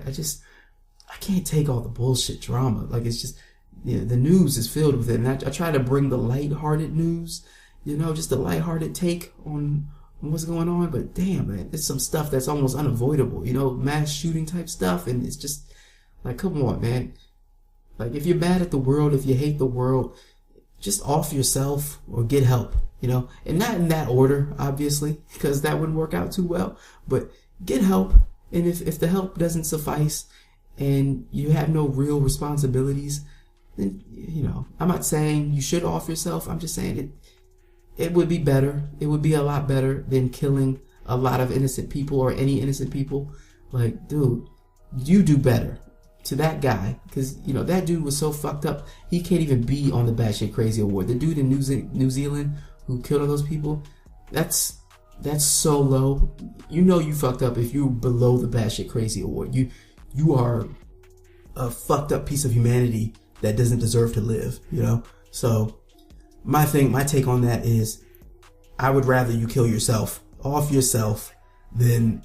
can't take all the bullshit drama. Like, it's just, the news is filled with it, and I try to bring the lighthearted news, just the lighthearted take on what's going on. But damn, man, it's some stuff that's almost unavoidable, mass shooting type stuff, and it's just like, come on, man. Like, if you're mad at the world, if you hate the world, just off yourself or get help, and not in that order, obviously, because that wouldn't work out too well, but get help. And if the help doesn't suffice and you have no real responsibilities, then, I'm not saying you should off yourself. I'm just saying it would be better. It would be a lot better than killing a lot of innocent people or any innocent people. Like, dude, you do better to that guy, because, that dude was so fucked up, he can't even be on the Batshit Crazy Award. The dude in New Zealand who killed all those people, that's so low. You fucked up if you're below the Batshit Crazy Award. You are a fucked up piece of humanity that doesn't deserve to live, So my take on that is, I would rather you kill yourself, off yourself, than,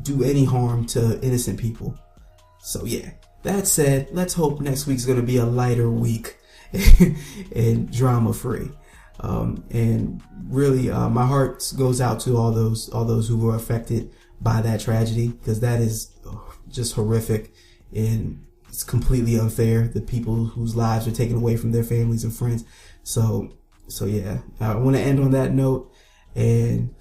do any harm to innocent people. So yeah, that said, let's hope next week's going to be a lighter week and drama free. And really, my heart goes out to all those who were affected by that tragedy, because that is just horrific, and it's completely unfair. The people whose lives were taken away from their families and friends. So yeah, I want to end on that note, and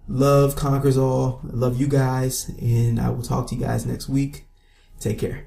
love conquers all. I love you guys, and I will talk to you guys next week. Take care.